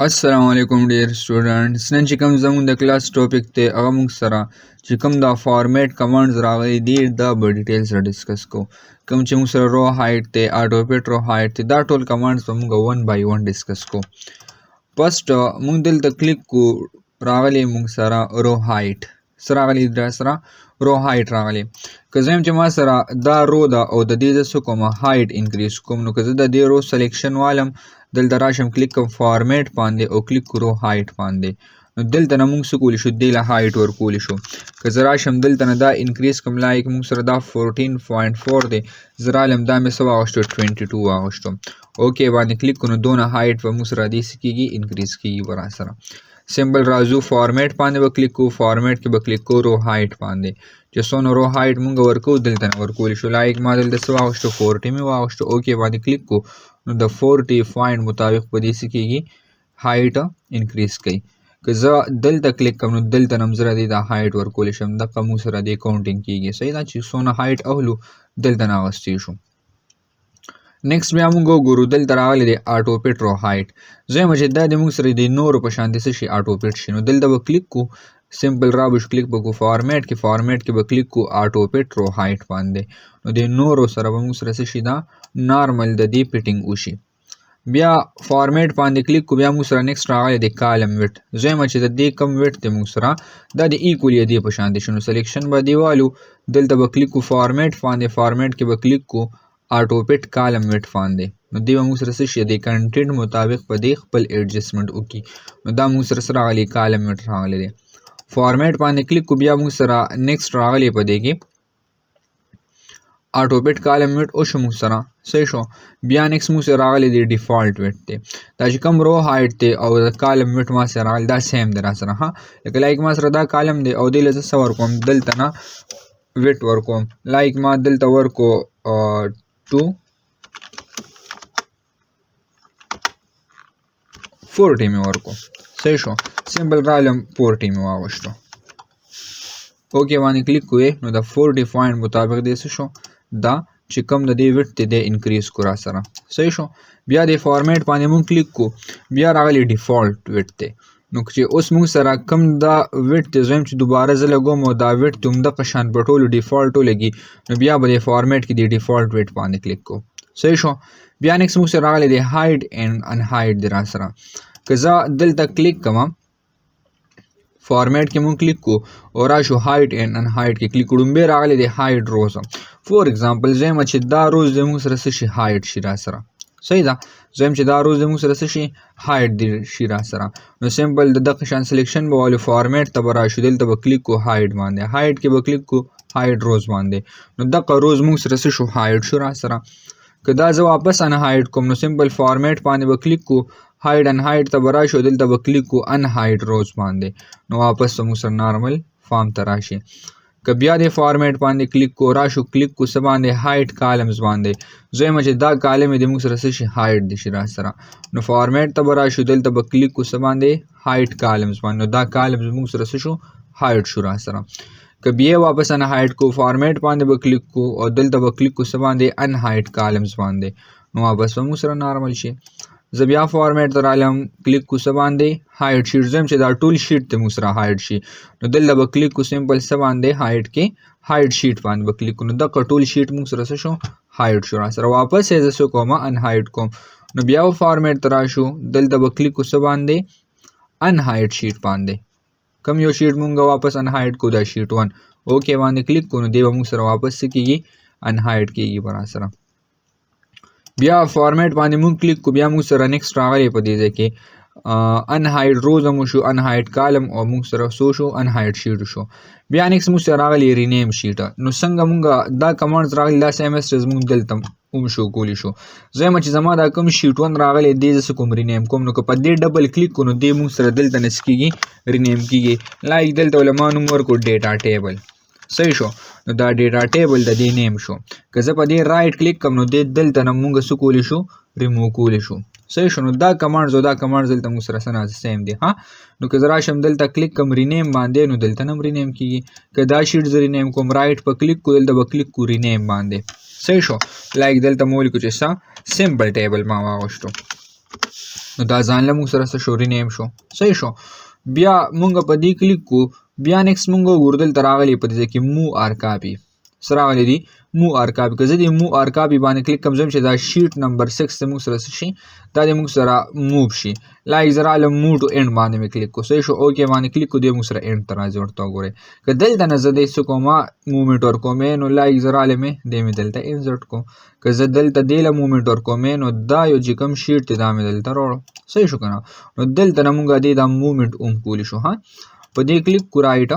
अस्सलाम वालेकुम dear students none چې کوم زموږ د کلاس ټاپک ته هغه موږ سره چې کوم دا فارمیټ کمانډز راغلي دي دا به ډیټیل سره ډسکس کو کوم چې موږ سره رو هایټ ته اټوپیټ رو هایټ ته دا ټول کمانډز به موږ 1 بای 1 ډسکس کو فرست موږ دلته کلیک کو راغلي موږ سره رو هایټ سره راغلي دا سره رو هایټ راغلي که زم چې ما سره دا رو دا او د دې د سو کوم هایټ انکریز کوم نو که زه د دې رو سلیکشن والم دلته راشم کلیک کوم فارمیټ باندې او کلیک کړو هایټ باندې نو دلته نه موږ څه کولی شو دې له هایټ ورکولی شو که زه راشم دلته نه دا انکریز کوم لایک موږ سره دا 14.4 دی زه رالم دا مې څه واغوشتو 22 واغوشتو اوکې باندې کلیک کړو نو دونه هایټ به موږ سره دې څه کېږي انکریز کېږي به راسره سمبل راځو فارمیټ باندې به کلیک کوو فارمیټ کې به کلیک کوو رو هایټ باندې چې څونه رو هایټ موږ ورکوو دلته نه ورکولی شو لایک ما دلته څه واغوشتو 40 مې واغوشتو اوکې باندې کلیک کوو نو د 40 پوینټ مطابق په دې څه کېږي هایټ انکریز کوي که زه دلته کلیک کوم نو دلته نه هم زه د هایټ ورکولی شم دغه موږ سره دې کاونټینګ کېږي صحیح ده چې څونه هایټ اخلو دلته نه اخیستی شو نیکسټ بیا موږ وګورو دلته راغلی دی اټوپیټ رو هایټ زویمه چې دا د موږ سره د نورو په شان د څه شي اټوپیټ شي نو دلته به کلیک کو سمپل را به کلیک وکړو فارمیټ کې به کلیک کو اټوپیټ رو هایټ باندې نو د نورو سره به موږ سره څه شي دا نارمل د دې پیټینګ وشي بیا فارمیټ باندې کلیک کو بیا موږ سره نیکسټ راغلی دی کالم ویډ زویمه چې د دې کم ویډ دی موږ سره دا د ایکولی دی په شان دی شنو سلیکشن به دیوالو دلته به کلیک کو فارمیټ باندې فارمیټ کې به کلیک کو اټوپیټ کالم ویډ باندې نو دی به موږ سره څه شي د کنټینټ مطابق په دې خپل ایډجسټمنټ وکړي نو دا موږ سره راغلی کالم ویډ راغلی دی فارمیټ باندې کلیک کو بیا موږ سره نیکسټ راغلی په دې کې اټوپیټ کالم ویډ او شو موږ سره صحیح شو بیا نیکسټ موږ سره راغلی دی ډیفالت ویډ دی دا چې کوم رو هایټ دی او د کالم ویډ ما سره راغلی دا سیم دی را سره ها لکه لایک ما سره دا کالم دی او دې له زه څه ورکوم دلته نه ویډ ورکوم لایک ما دلته ورکو 2 40 مې ورکو صحیح شو سمبل رالم 40 مې واغوشتو اوکې باندې کلیک کوئ نو د 40 پوینټ مطابق دې څه شو دا چې کوم د دې ویډ دی د انکریز کو را سره صحیح شو بیا د فارمیټ باندې مونږ کلیک کو بیا راغلی ډیفالت ویډ دی نو چې اوس موږ سره کم دا ویډ دی زویم چې دوباره زه لګوم او دا ویډ ته همدغه شان په ټولو ډیفالټ ولګي نو بیا به د فارمیټ کې د ډیفالټ ویډ باندې کلیک کو صحیح شو بیا نیکسټ موږ سره راغلی دی هایډ اینډ ان هایډ دی را سره که زه دلته کلیک کوم فارمیټ کې مونږ کلیک کو او راشو هایټ اینډ ان هایټ کې کلیک کړو بیا راغلی دی هایټ روز فور ایگزامپل زم چې دا روز د موږ سره څه شي هایټ شي را سره صحیح ده زم چې دا روز د موږ سره څه شي هایټ دی شي را سره نو سمپل د دغه شان سلیکشن به والو فارمیټ ته به راشو دلته به کلیک کو هایټ باندې هایټ کې به کلیک کو هایټ روز باندې نو دغه روز موږ سره څه شو هایټ شو را سره که دا زه واپس ان هایټ کوم نو سمپل فارمیټ باندې به کلیک کو هایډ ان هایډ ته به راشو دلته به کلیک کو ان هایډ روز باندې نو واپس به موږ سره نارمل فارم ته راشي که بیا د فارمیټ باندې کلیک کو راشو کلیک کو څه باندې هایټ کالمز باندې زویمه چې دا کالم د موږ سره څه شي هایټ دی شي را سره نو فارمیټ ته به راشو دلته به کلیک کو څه باندې هایټ کالمز باندې نو دا کالمز موږ سره څه شو هایټ شو را سره که بیا واپس ان هایټ کو فارمیټ باندې به کلیک کو او دلته به کلیک کو څه باندې ان هایټ کالمز باندې نو واپس به موږ سره نارمل شي زه بیا فارمیټ ته رالم کلیک کو څه باندې هایټ شیټ زم چې دا ټول شیټ ته موږ سره هایټ شي نو دلته به کلیک کو سمپل څه باندې هایټ کې هایټ شیټ باندې به کلیک کو نو دغه ټول شیټ موږ سره څه شو هایټ شو را سره واپس یې زه څه کوم ان هایټ کوم نو بیا فارمیټ ته راشو دلته به کلیک کو څه باندې ان هایټ شیټ باندې کم یو شیټ مونږ واپس ان هایټ کو دا شیټ 1 اوکې باندې کلیک کو نو دی به موږ سره واپس څه کېږي ان هایټ کېږي به را سره بیا فارمیټ باندې مونږ کلیک کو بیا موږ سره نیکسټ راغلی په دې ځای کې ان هایټ روز مو شو ان هایټ کالم او موږ سره سو شو ان هایټ شیټ شو بیا نیکسټ موږ سره راغلی رینیم شیټ نو څنګه مونږ دا کمانډز راغلی دا سیمسټرز مونږ دلته هم شو کولی شو زما چې زما دا کوم شیټ 1 راغلی دی زه کوم رینیم کوم نو که په دې ډبل کلیک کو نو دی موږ سره دلته نس کېږي رینیم کېږي لایک دلته ولما نوم ورکو ډیټا ټیبل صحیح شو نو دا ډیټا ټیبل د دې نیم شو که زه په دې رائټ کلیک کوم نو دلته نه مونږ څه کولی شو ریموو کولی شو صحیح شو نو دا کمانډز او دا کمانډز دلته موږ سره سره سیم دي ها نو که زه راشم دلته کلیک کوم رینیم باندې نو دلته نه رینیم کېږي که دا شیټ زه رینیم کوم رائټ په کلیک کو دلته به کلیک کو رینیم باندې صحیح شو لایک دلته مو ولیکو چې څه سمپل ټیبل ما واغوشتو نو دا ځان له موږ سره څه شو رینیم شو. صحیح شو. بیا مونږ په دې کلیک کو. بیا نیکسټ مونږ وګورو دلته راغلی په دې ځای کې موو آر کاپي څه راغلی دی موو آر کاپي. که زه دې موو آر کاپي باندې کلیک کوم زه چې دا شیټ نمبر 6 ته موږ سره څه شي دا دې موږ سره موو شي. لایک زه راغلم موو ټو اینډ باندې مې کلیک کو. صحیح شو. اوکې باندې کلیک کو. دې موږ سره اینډ ته راځي. ورته وګورئ که دلته نه زه دې څه کومه موومنټ ورکوم نو لایک زه راغلم دې مې دلته انسرټ کو. که زه دلته دې له موومنټ ورکوم نو دا یو چې کوم شیټ دی دا مې دلته راوړو. صحیح شو که نه. نو دلته نه موږ دې دا موومنټ هم کولی شو. ها په دې کلیک کو رایټ.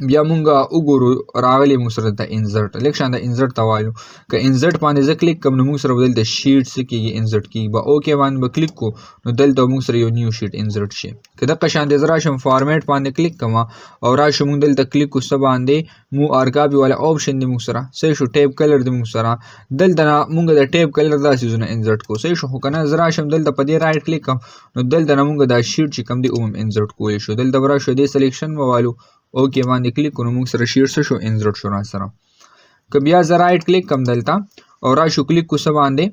بیا مونږ وګورو راغلی موږ سره د انسرټ لږ شان د انسرټ ته وایو. که انسرټ باندې زه کلیک کوم نو موږ سره به دلته شیټ څه کېږي انسرټ کېږي. به اوکې باندې به کلیک کو نو دلته موږ سره یو نیو شیټ انسرټ شي. که دغه شان زه راشم فارمیټ باندې کلیک کوم او راشم موږ دلته کلیک کو څه باندې موو آر کاپي والا آپشن دی موږ سره. صحیح شو. ټیپ کلر دی موږ سره. دلته نه موږ د ټیپ کلر دا څیزونه انسرټ کو. صحیح شو. خو که نه زه راشم دلته په دې رایټ کلیک کوم نو دلته نه موږ دا شیټ چې کوم دی هم انسرټ کولی شو. دلته به راشو دې سلیکشن به والو اوکې باندې کلیک کړو موږ سره شیټ څه شو انسرټ شو را سره. که بیا زه رایټ کلیک کوم دلته او راشو کلیک کو څه باندې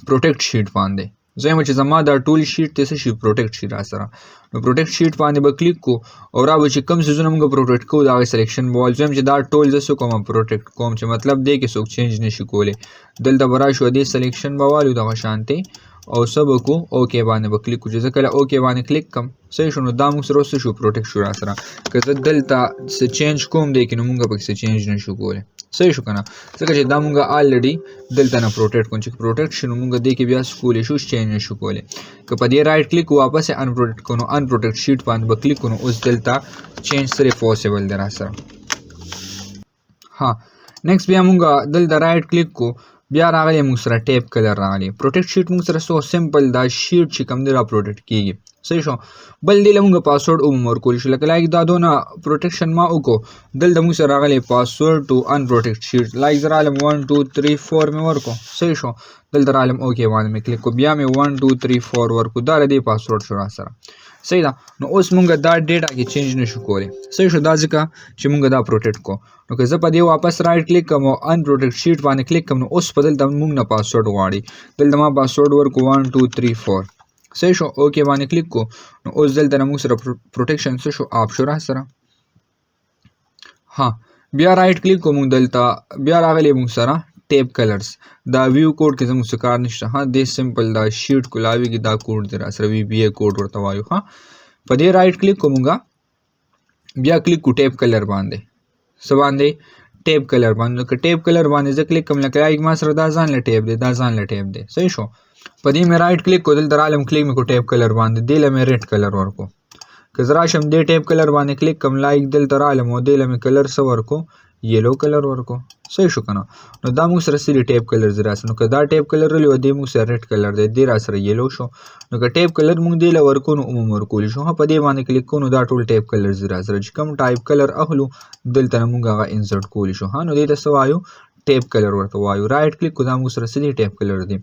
پروټیکټ شیټ باندې زه یم چې زما دا ټول شیټ ته څه شي پروټیکټ شي را سره. نو پروټیکټ شیټ باندې به کلیک کو او را به چې کوم څیزونه موږ پروټیکټ کوو د هغې سلیکشن به وال. زه یم چې دا ټول زه څه کوم پروټیکټ کوم چې مطلب دی کې څوک چینج نشي کولی. دلته به راشو دې سلیکشن به والو دغه شانتې او څه به کو اوکې باندې به کلیک کو. چې زه کله اوکې باندې کلیک کوم صحیح شو. نو دا موږ سره څه شو پروټیکټ شو را سره. که زه دلته څه چینج کوم دی کې نو موږ پکې څه چینج نشو کولی. صحیح شو که نه. ځکه چې دا موږ آلریډي دلته نه پروټیکټ کوم چې پروټیکټ شي نو موږ دې کې بیا څه کولی شو چینج نشو کولی. که په دې رایټ کلیک واپس یې ان پروټیکټ کړو نو ان پروټیکټ شیټ باندې به کلیک کړو نو اوس دلته چینج سره پوسیبل دی را سره. ها نیکسټ بیا موږ دلته رایټ کلیک کو. بیا راغلی موږ سره ټیپ کلر راغلی. پروټیکټ شیټ موږ سره سو سمپل دا شیټ چې کوم دی را پروټیکټ کېږي. صحیح شو. بل دی له موږ پاسورډ هم ورکولی شو. لکه لایک دا دونه پروټیکشن ما وکړو دلته موږ سره راغلی پاسورډ ټو ان پروټیکټ شیټ. لایک زه راغلم 1 2 3 4 مې ورکړو. صحیح شو. دلته راغلم اوکې باندې مې کلیک کو. بیا مې 1 2 3 4 ورکړو. دا د دې پاسورډ شو را سره. صحیح ده. نو اوس مونږ دا ډیټا کې چینج نشو کولی. صحیح شو. دا ځکه چې مونږ دا پروټیکټ کو. نو که زه په دې واپس رایټ کلیک کوم او ان پروټیکټ شیټ باندې کلیک کوم نو اوس په دلته مونږ نه پاسورډ غواړي. دلته ما پاسورډ ورکو 1 2 3 4. صحیح شو. اوکې باندې کلیک کو نو اوس دلته نه مونږ سره پروټیکشن څه شو آپ شو را سره. ها بیا رایټ کلیک کوم دلته بیا راغلی مونږ سره ټیپ کلرز. دا ویو کوډ کې زموږ څه کار نشته. ها دې سمپل دا شیټ کولاوي کې دا کوډ دی را سره VBA کوډ ورته وایو. ها په دې رایټ کلیک کومګه بیا کلیک کو ټیپ کلر باندې څه باندې ټیپ کلر باندې. که ټیپ کلر باندې زه کلیک کوم لکه لایک ما سره دا ځان له ټیپ دی دا ځان له ټیپ دی. صحیح شو. په دې مې رایټ کلیک کو دلته رالم کلیک مې کو ټیپ کلر باندې دې له مې ریډ کلر ورکو. که زه راشم دې ټیپ کلر باندې کلیک کوم لایک دلته رالم او دې له مې کلر څه ورکو یلو کلر ورکو. صحیح شو که نه. نو دا موږ سره سری ټیپ کلرز را سره. نو که دا ټیپ کلر رلی و دې موږ سره ریډ کلر دی دې را سره یلو شو. نو که ټیپ کلر موږ دې له ورکو نو عموم ورکولی شو. په دې باندې کلیک کو نو دا ټول ټیپ کلرز را سره چې کوم ټایپ کلر اخلو دلته نه موږ هغه انسرټ کولی شو. ها نو دې ته څه وایو ټیپ کلر ورته وایو. رایټ کلیک کو دا موږ سره سری ټیپ کلر دی.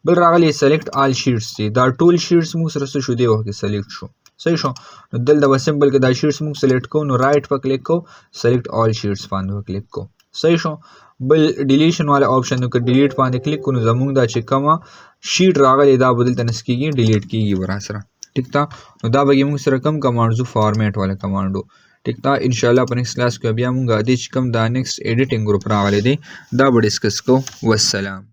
بل راغلی سلیکټ آل شیټس دی. دا ټول شیټس موږ سره څه شو دی وخت کې سلیکټ شو. صحیح شو. نو دلته به سمپل کې دا شیټس موږ سلیکټ کو نو رایټ په کلیک کو سلیکټ آل شیټس باندې کلیک کو. صحیح شو. بل ډیلیشن والا آپشن نو که ډیلیټ باندې کلیک کو نو زموږ دا چې کومه شیټ راغلی دا به دلته نس کېږي ډیلیټ کېږي به را سره. ټیک ده. نو دا به موږ سره کم کمانډ زو فارمیټ والا کمانډو. ټیک ده. انشاءالله په نیکسټ کلاس کې بیا موږ دې چې کوم دا نیکسټ ایډیټینګ ګروپ راغلی دی دا به ډسکس کو. والسلام.